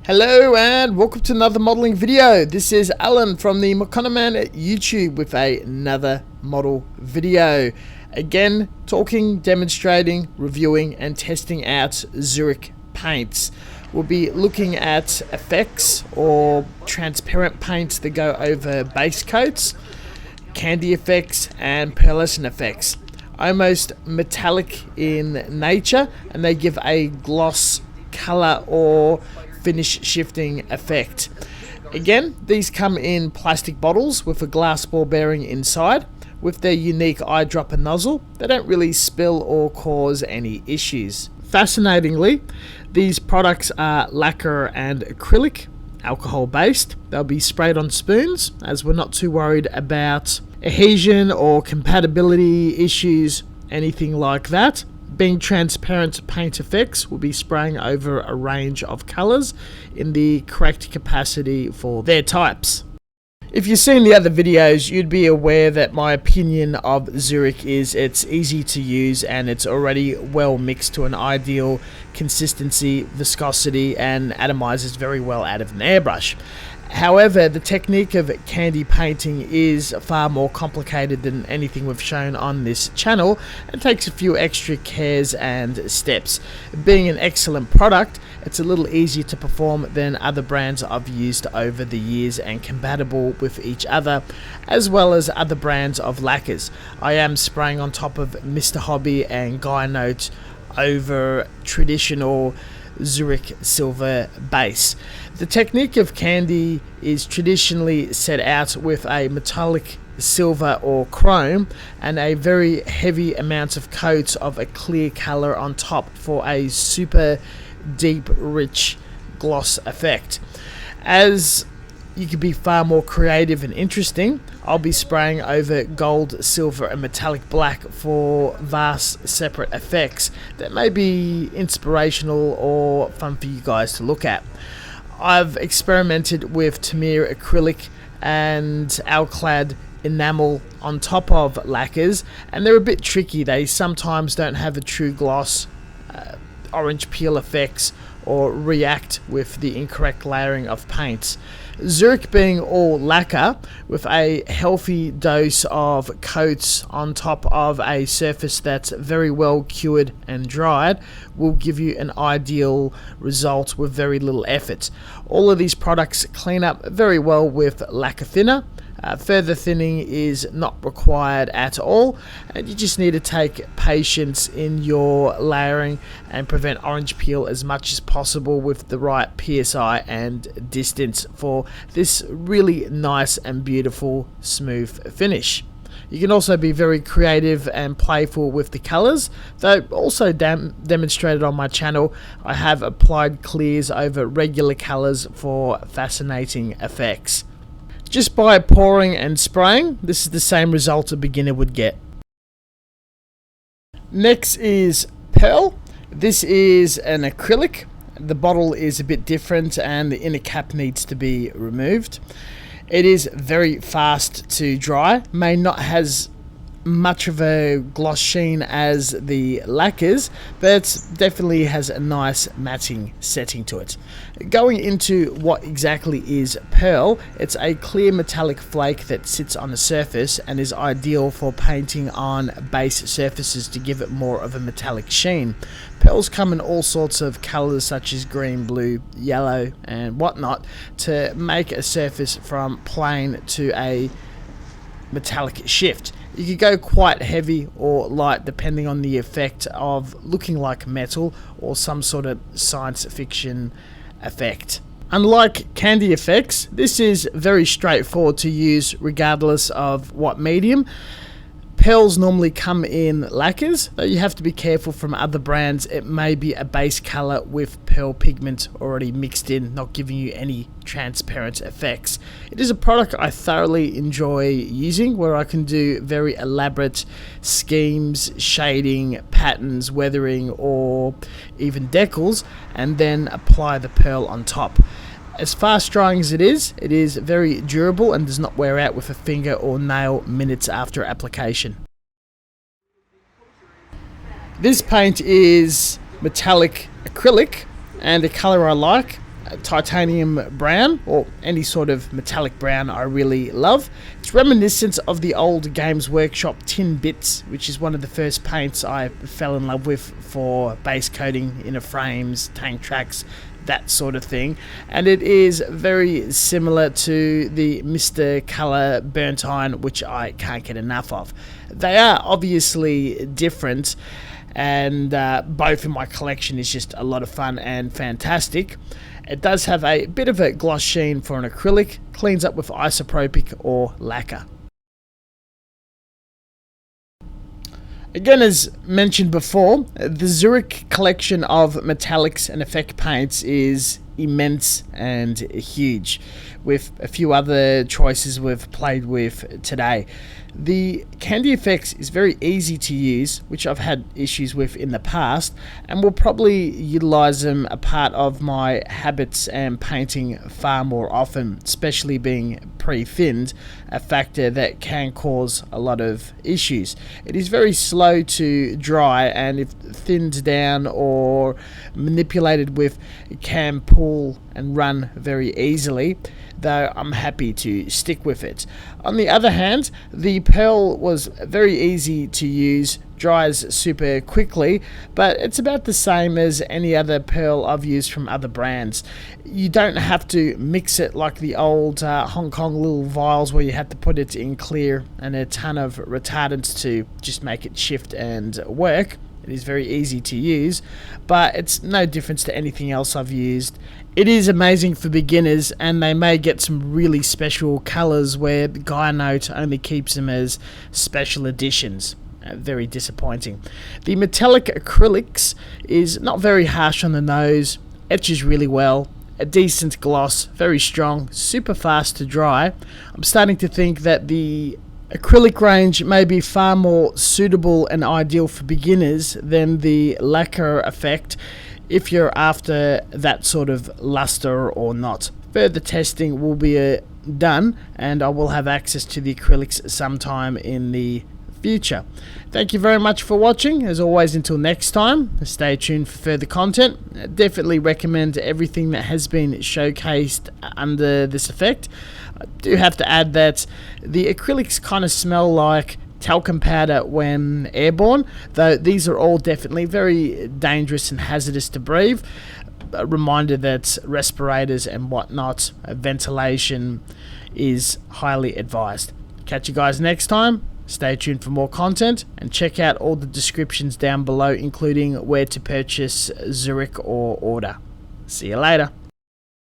Hello and welcome to another modeling video. This is Alan from the Mokonaman at YouTube with another model video. Again, talking, demonstrating, reviewing and testing out Zurc paints. We'll be looking at effects or transparent paints that go over base coats, candy effects and pearlescent effects. Almost metallic in nature, and they give a gloss, color or finish shifting effect. Again, these come in plastic bottles with a glass ball bearing inside. With their unique eyedropper nozzle, they don't really spill or cause any issues. Fascinatingly, these products are lacquer and acrylic, alcohol based. They'll be sprayed on spoons, as we're not too worried about adhesion or compatibility issues, anything like that. Being transparent paint effects, will be spraying over a range of colours in the correct capacity for their types. If you've seen the other videos, you'd be aware that my opinion of Zurc is it's easy to use and it's already well mixed to an ideal consistency, viscosity and atomizes very well out of an airbrush. However, the technique of candy painting is far more complicated than anything we've shown on this channel and takes a few extra cares and steps. Being an excellent product, it's a little easier to perform than other brands I've used over the years and compatible with each other, as well as other brands of lacquers. I am spraying on top of Mr. Hobby and Guy Note over traditional Zurc silver base. The technique of candy is traditionally set out with a metallic silver or chrome and a very heavy amount of coats of a clear color on top for a super deep, rich gloss effect. As you can be far more creative and interesting, I'll be spraying over gold, silver and metallic black for vast separate effects that may be inspirational or fun for you guys to look at. I've experimented with Tamir acrylic and Alclad enamel on top of lacquers, and they're a bit tricky. They sometimes don't have a true gloss, orange peel effects, or react with the incorrect layering of paints. Zurc being all lacquer with a healthy dose of coats on top of a surface that's very well cured and dried will give you an ideal result with very little effort. All of these products clean up very well with lacquer thinner. Further thinning is not required at all, and you just need to take patience in your layering and prevent orange peel as much as possible with the right PSI and distance for this really nice and beautiful smooth finish. You can also be very creative and playful with the colors, though also demonstrated on my channel. I have applied clears over regular colors for fascinating effects. Just by pouring and spraying, this is the same result a beginner would get. Next is pearl. This is an acrylic. The bottle is a bit different and the inner cap needs to be removed. It is very fast to dry, may not has much of a gloss sheen as the lacquers, but definitely has a nice matting setting to it. Going into what exactly is pearl, it's a clear metallic flake that sits on a surface and is ideal for painting on base surfaces to give it more of a metallic sheen. Pearls come in all sorts of colors such as green, blue, yellow and whatnot to make a surface from plain to a metallic shift. You could go quite heavy or light depending on the effect of looking like metal or some sort of science fiction effect. Unlike candy effects, this is very straightforward to use regardless of what medium. Pearls normally come in lacquers, though you have to be careful from other brands. It may be a base color with pearl pigment already mixed in, not giving you any transparent effects. It is a product I thoroughly enjoy using, where I can do very elaborate schemes, shading, patterns, weathering, or even decals, and then apply the pearl on top. As fast drying as it is very durable and does not wear out with a finger or nail minutes after application. This paint is metallic acrylic and the color I like. titanium brown, or any sort of metallic brown I really love. It's reminiscent of the old Games Workshop Tin Bits, which is one of the first paints I fell in love with for base coating inner frames, tank tracks, that sort of thing. And it is very similar to the Mr. Colour Burnt Iron, which I can't get enough of. They are obviously different, and both in my collection is just a lot of fun and fantastic. It does have a bit of a gloss sheen for an acrylic, cleans up with isopropic or lacquer. Again, as mentioned before, the Zurc collection of metallics and effect paints is immense and huge, with a few other choices we've played with today. The Candy Effects is very easy to use, which I've had issues with in the past, and will probably utilize them a part of my habits and painting far more often, especially being pre-thinned, a factor that can cause a lot of issues. It is very slow to dry, and if thinned down or manipulated with, it can pull and run very easily, though I'm happy to stick with it. On the other hand, the Pearl was very easy to use, dries super quickly, but it's about the same as any other Pearl I've used from other brands. You don't have to mix it like the old Hong Kong little vials where you had to put it in clear and a ton of retardants to just make it shift and work. It is very easy to use, but it's no difference to anything else I've used. It is amazing for beginners, and they may get some really special colours where Guy Note only keeps them as special editions. Very disappointing. The metallic acrylics is not very harsh on the nose, etches really well, a decent gloss, very strong, super fast to dry. I'm starting to think that the acrylic range may be far more suitable and ideal for beginners than the lacquer effect, if you're after that sort of luster or not. Further testing will be done, and I will have access to the acrylics sometime in the future. Thank you very much for watching. As always, until next time, stay tuned for further content. Definitely recommend everything that has been showcased under this effect. I do have to add that the acrylics kind of smell like talcum powder when airborne, though these are all definitely very dangerous and hazardous to breathe. A reminder that respirators and whatnot, ventilation is highly advised. Catch you guys next time. Stay tuned for more content, and check out all the descriptions down below, including where to purchase Zurc or order. See you later.